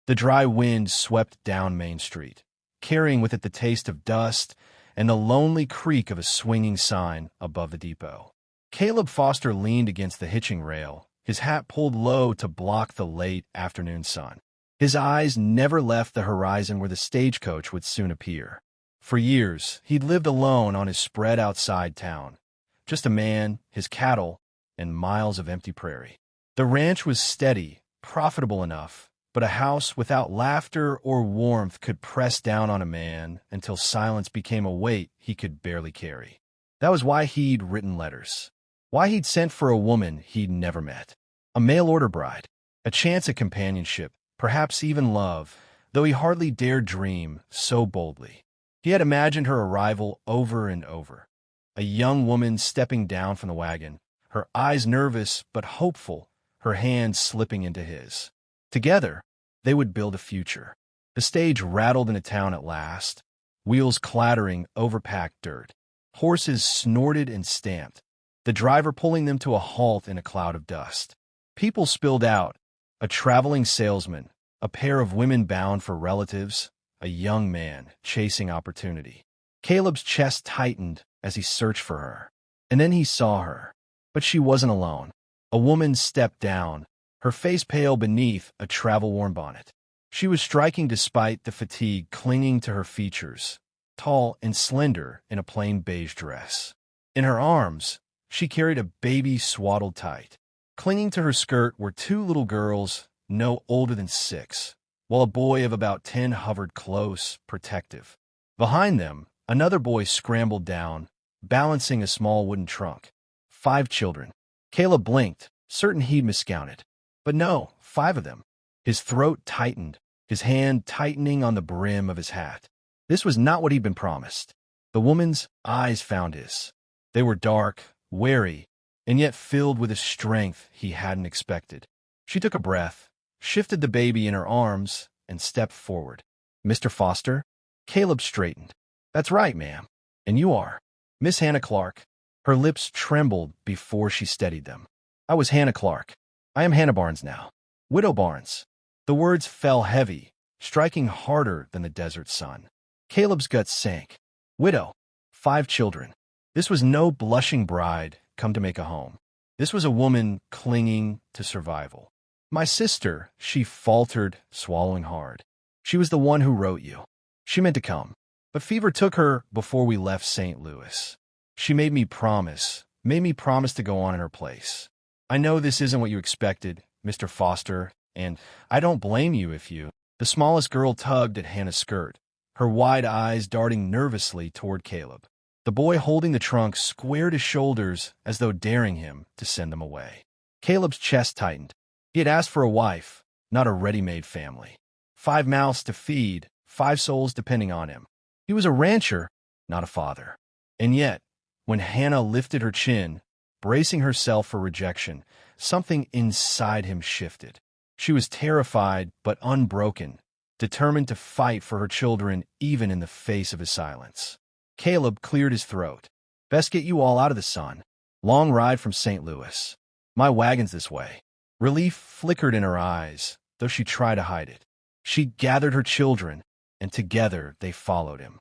The dry wind swept down Main Street, carrying with it the taste of dust and the lonely creak of a swinging sign above the depot. Caleb Foster leaned against the hitching rail, his hat pulled low to block the late afternoon sun. His eyes never left the horizon where the stagecoach would soon appear. For years, he'd lived alone on his spread-outside town. Just a man, his cattle, and miles of empty prairie. The ranch was steady, profitable enough, but a house without laughter or warmth could press down on a man until silence became a weight he could barely carry. That was why he'd written letters. Why he'd sent for a woman he'd never met. A mail-order bride. A chance at companionship, perhaps even love, though he hardly dared dream so boldly. He had imagined her arrival over and over. A young woman stepping down from the wagon, her eyes nervous but hopeful, her hand slipping into his. Together, they would build a future. The stage rattled into town at last, wheels clattering over packed dirt. Horses snorted and stamped, the driver pulling them to a halt in a cloud of dust. People spilled out, a traveling salesman, a pair of women bound for relatives, a young man chasing opportunity. Caleb's chest tightened as he searched for her. And then he saw her. But she wasn't alone. A woman stepped down, her face pale beneath a travel-worn bonnet. She was striking despite the fatigue clinging to her features, tall and slender in a plain beige dress. In her arms, she carried a baby swaddled tight. Clinging to her skirt were two little girls, no older than 6, while a boy of about 10 hovered close, protective. Behind them, another boy scrambled down, balancing a small wooden trunk. 5 children. Caleb blinked, certain he'd miscounted. But no, 5 of them. His throat tightened, his hand tightening on the brim of his hat. This was not what he'd been promised. The woman's eyes found his. They were dark, wary, and yet filled with a strength he hadn't expected. She took a breath, shifted the baby in her arms, and stepped forward. "Mr. Foster?" Caleb straightened. "That's right, ma'am. And you are?" "Miss Hannah Clark." Her lips trembled before she steadied them. "I was Hannah Clark. I am Hannah Barnes now. Widow Barnes." The words fell heavy, striking harder than the desert sun. Caleb's guts sank. Widow. 5 children. This was no blushing bride come to make a home. This was a woman clinging to survival. "My sister," she faltered, swallowing hard. "She was the one who wrote you. She meant to come. But fever took her before we left St. Louis. She made me promise to go on in her place. I know this isn't what you expected, Mr. Foster, and I don't blame you if you—" The smallest girl tugged at Hannah's skirt, her wide eyes darting nervously toward Caleb. The boy holding the trunk squared his shoulders as though daring him to send them away. Caleb's chest tightened. He had asked for a wife, not a ready-made family. 5 mouths to feed, 5 souls depending on him. He was a rancher, not a father. And yet, when Hannah lifted her chin, bracing herself for rejection, something inside him shifted. She was terrified but unbroken, determined to fight for her children even in the face of his silence. Caleb cleared his throat. "Best get you all out of the sun. Long ride from St. Louis. My wagon's this way." Relief flickered in her eyes, though she tried to hide it. She gathered her children, and together they followed him.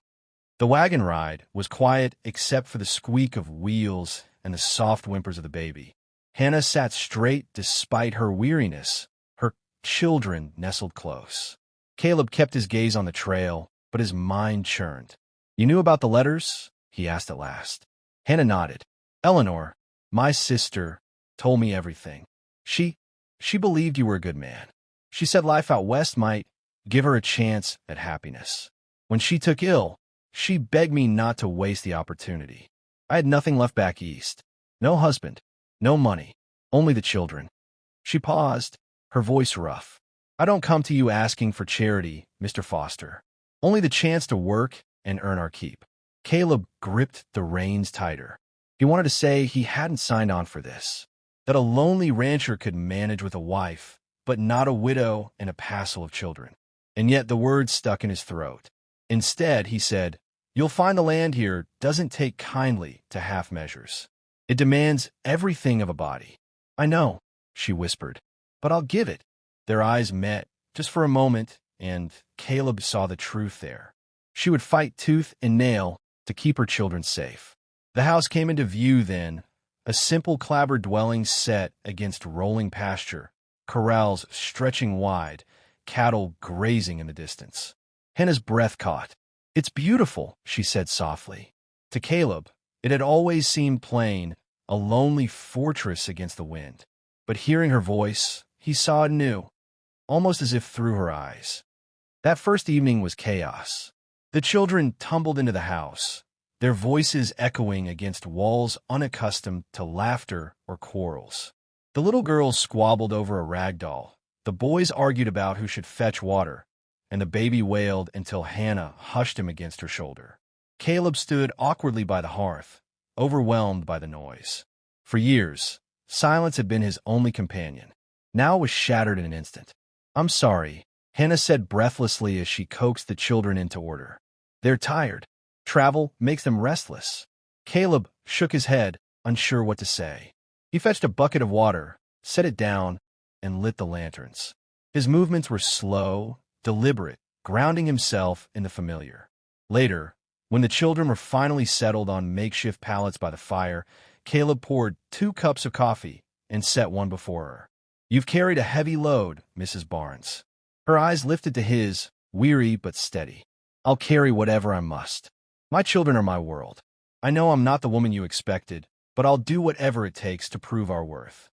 The wagon ride was quiet except for the squeak of wheels and the soft whimpers of the baby. Hannah sat straight despite her weariness, her children nestled close. Caleb kept his gaze on the trail, but his mind churned. "You knew about the letters?" he asked at last. Hannah nodded. "Eleanor, my sister, told me everything. She believed you were a good man. She said life out west might give her a chance at happiness. When she took ill, she begged me not to waste the opportunity. I had nothing left back east. No husband, no money, only the children." She paused, her voice rough. "I don't come to you asking for charity, Mr. Foster. Only the chance to work and earn our keep." Caleb gripped the reins tighter. He wanted to say he hadn't signed on for this, that a lonely rancher could manage with a wife, but not a widow and a passel of children. And yet the words stuck in his throat. Instead, he said, "You'll find the land here doesn't take kindly to half measures. It demands everything of a body." "I know," she whispered, "but I'll give it." Their eyes met, just for a moment, and Caleb saw the truth there. She would fight tooth and nail to keep her children safe. The house came into view then, a simple clapboard dwelling set against rolling pasture, corrals stretching wide, cattle grazing in the distance. Hannah's breath caught. "It's beautiful," she said softly. To Caleb, it had always seemed plain, a lonely fortress against the wind. But hearing her voice, he saw it anew, almost as if through her eyes. That first evening was chaos. The children tumbled into the house, their voices echoing against walls unaccustomed to laughter or quarrels. The little girls squabbled over a rag doll, the boys argued about who should fetch water, and the baby wailed until Hannah hushed him against her shoulder. Caleb stood awkwardly by the hearth, overwhelmed by the noise. For years, silence had been his only companion. Now it was shattered in an instant. "I'm sorry," Hannah said breathlessly as she coaxed the children into order. "They're tired. Travel makes them restless." Caleb shook his head, unsure what to say. He fetched a bucket of water, set it down, and lit the lanterns. His movements were slow, deliberate, grounding himself in the familiar. Later, when the children were finally settled on makeshift pallets by the fire, Caleb poured 2 cups of coffee and set one before her. "You've carried a heavy load, Mrs. Barnes." Her eyes lifted to his, weary but steady. "I'll carry whatever I must. My children are my world. I know I'm not the woman you expected, but I'll do whatever it takes to prove our worth."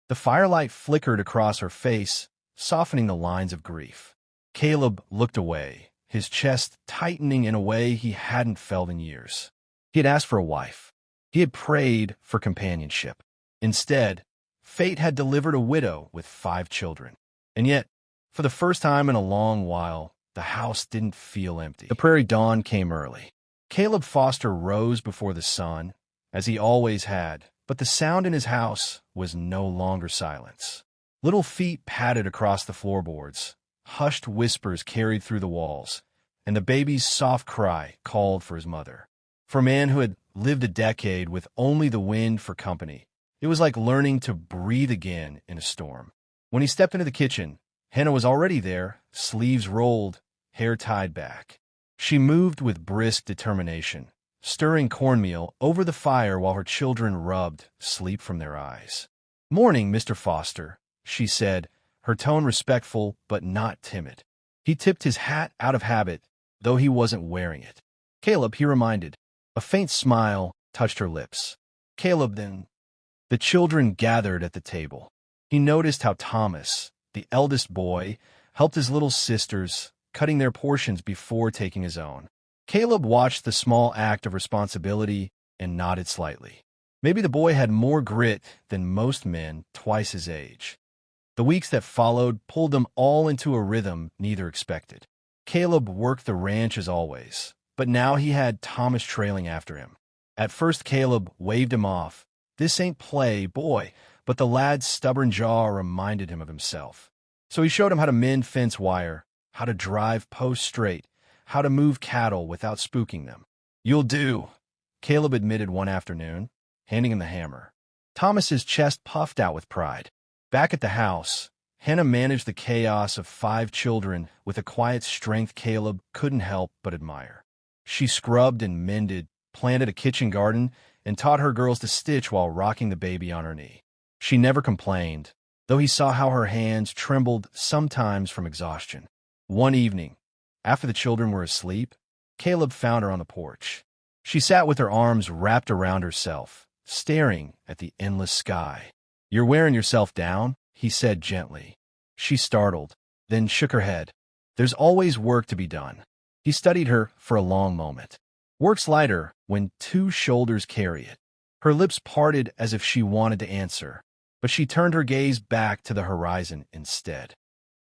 The firelight flickered across her face, softening the lines of grief. Caleb looked away, his chest tightening in a way he hadn't felt in years. He had asked for a wife. He had prayed for companionship. Instead, fate had delivered a widow with 5 children. And yet, for the first time in a long while, the house didn't feel empty. The prairie dawn came early. Caleb Foster rose before the sun, as he always had, but the sound in his house was no longer silence. Little feet padded across the floorboards, hushed whispers carried through the walls, and the baby's soft cry called for his mother. For a man who had lived a decade with only the wind for company, it was like learning to breathe again in a storm. When he stepped into the kitchen, Hannah was already there, sleeves rolled, hair tied back. She moved with brisk determination, stirring cornmeal over the fire while her children rubbed sleep from their eyes. "Morning, Mr. Foster," she said, her tone respectful but not timid. He tipped his hat out of habit, though he wasn't wearing it. "Caleb," he reminded. A faint smile touched her lips. "Caleb, then." The children gathered at the table. He noticed how Thomas, the eldest boy, helped his little sisters, cutting their portions before taking his own. Caleb watched the small act of responsibility and nodded slightly. Maybe the boy had more grit than most men twice his age. The weeks that followed pulled them all into a rhythm neither expected. Caleb worked the ranch as always, but now he had Thomas trailing after him. At first Caleb waved him off. "This ain't play, boy," but the lad's stubborn jaw reminded him of himself. So he showed him how to mend fence wire, how to drive posts straight, how to move cattle without spooking them. "You'll do," Caleb admitted one afternoon, handing him the hammer. Thomas's chest puffed out with pride. Back at the house, Hannah managed the chaos of 5 children with a quiet strength Caleb couldn't help but admire. She scrubbed and mended, planted a kitchen garden, and taught her girls to stitch while rocking the baby on her knee. She never complained, though he saw how her hands trembled sometimes from exhaustion. One evening, after the children were asleep, Caleb found her on the porch. She sat with her arms wrapped around herself, staring at the endless sky. "You're wearing yourself down," he said gently. She startled, then shook her head. "There's always work to be done." He studied her for a long moment. "Work's lighter when 2 shoulders carry it." Her lips parted as if she wanted to answer, but she turned her gaze back to the horizon instead.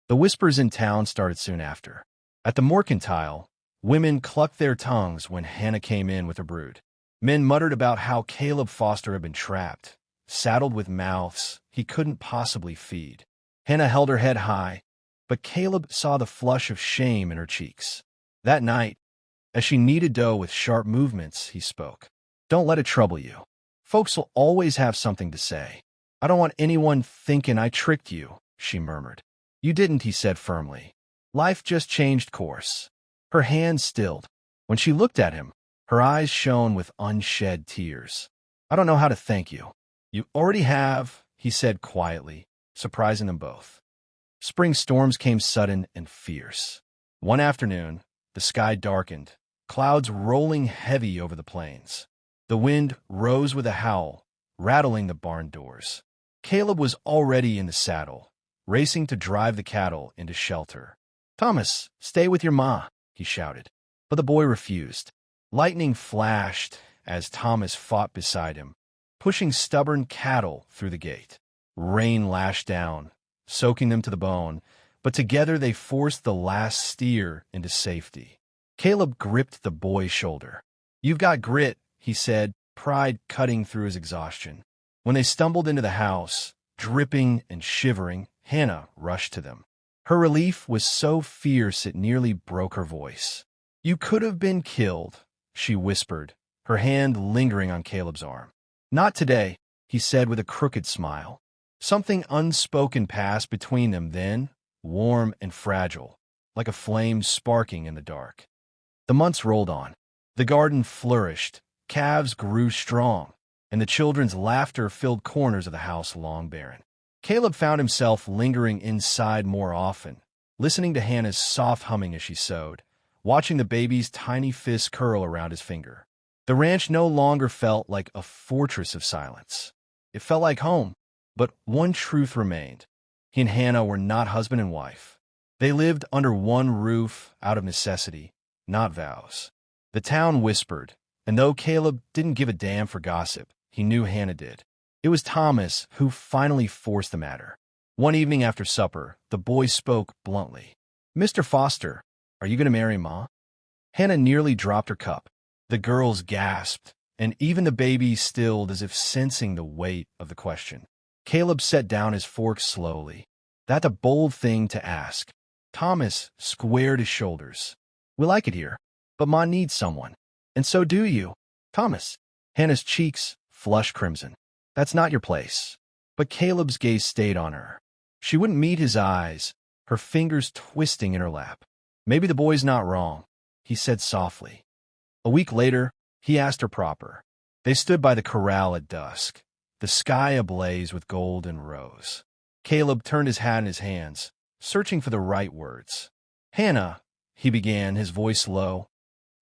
The whispers in town started soon after. At the mercantile, women clucked their tongues when Hannah came in with her brood. Men muttered about how Caleb Foster had been trapped, saddled with mouths he couldn't possibly feed. Hannah held her head high, but Caleb saw the flush of shame in her cheeks. That night, as she kneaded dough with sharp movements, he spoke. "Don't let it trouble you. Folks will always have something to say. I don't want anyone thinking I tricked you," she murmured. You didn't, he said firmly. Life just changed course. Her hand stilled. When she looked at him, her eyes shone with unshed tears. I don't know how to thank you. You already have, he said quietly, surprising them both. Spring storms came sudden and fierce. One afternoon, the sky darkened, clouds rolling heavy over the plains. The wind rose with a howl, rattling the barn doors. Caleb was already in the saddle, racing to drive the cattle into shelter. Thomas, stay with your ma, he shouted. But the boy refused. Lightning flashed as Thomas fought beside him, pushing stubborn cattle through the gate. Rain lashed down, soaking them to the bone, but together they forced the last steer into safety. Caleb gripped the boy's shoulder. You've got grit, he said, pride cutting through his exhaustion. When they stumbled into the house, dripping and shivering, Hannah rushed to them. Her relief was so fierce it nearly broke her voice. You could have been killed, she whispered, her hand lingering on Caleb's arm. Not today, he said with a crooked smile. Something unspoken passed between them then, warm and fragile, like a flame sparking in the dark. The months rolled on. The garden flourished, calves grew strong, and the children's laughter filled corners of the house long barren. Caleb found himself lingering inside more often, listening to Hannah's soft humming as she sewed, watching the baby's tiny fist curl around his finger. The ranch no longer felt like a fortress of silence. It felt like home, but one truth remained. He and Hannah were not husband and wife. They lived under one roof out of necessity, not vows. The town whispered, and though Caleb didn't give a damn for gossip, he knew Hannah did. It was Thomas who finally forced the matter. One evening after supper, the boy spoke bluntly. Mr. Foster, are you going to marry Ma? Hannah nearly dropped her cup. The girls gasped, and even the baby stilled as if sensing the weight of the question. Caleb set down his fork slowly. That's a bold thing to ask. Thomas squared his shoulders. We like it here, but Ma needs someone. And so do you, Thomas. Hannah's cheeks flushed crimson. That's not your place. But Caleb's gaze stayed on her. She wouldn't meet his eyes, her fingers twisting in her lap. Maybe the boy's not wrong, he said softly. A week later, he asked her proper. They stood by the corral at dusk, the sky ablaze with gold and rose. Caleb turned his hat in his hands, searching for the right words. Hannah, he began, his voice low,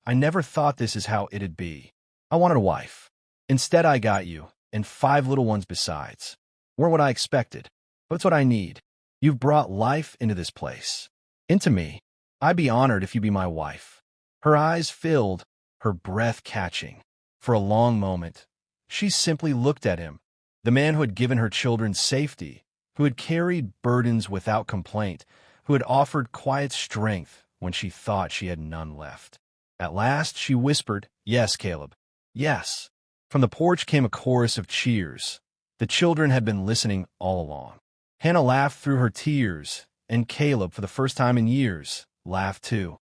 I never thought this is how it'd be. I wanted a wife. Instead, I got you, and 5 little ones besides. Weren't what I expected, but it's what I need. You've brought life into this place. Into me. I'd be honored if you'd be my wife. Her eyes filled, her breath catching. For a long moment, she simply looked at him, the man who had given her children safety, who had carried burdens without complaint, who had offered quiet strength when she thought she had none left. At last she whispered, Yes, Caleb, yes. From the porch came a chorus of cheers. The children had been listening all along. Hannah laughed through her tears, and Caleb, for the first time in years, laughed too.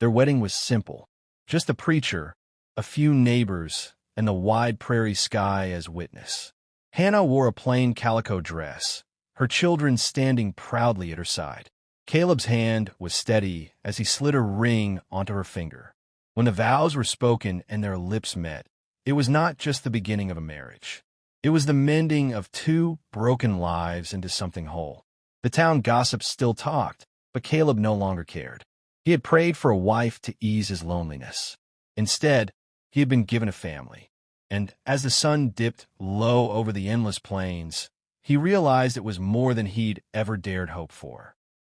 Their wedding was simple. Just the preacher, a few neighbors, and the wide prairie sky as witness. Hannah wore a plain calico dress, her children standing proudly at her side. Caleb's hand was steady as he slid a ring onto her finger. When the vows were spoken and their lips met, it was not just the beginning of a marriage. It was the mending of 2 broken lives into something whole. The town gossips still talked, but Caleb no longer cared. He had prayed for a wife to ease his loneliness. Instead, he had been given a family. And as the sun dipped low over the endless plains, he realized it was more than he'd ever dared hope for.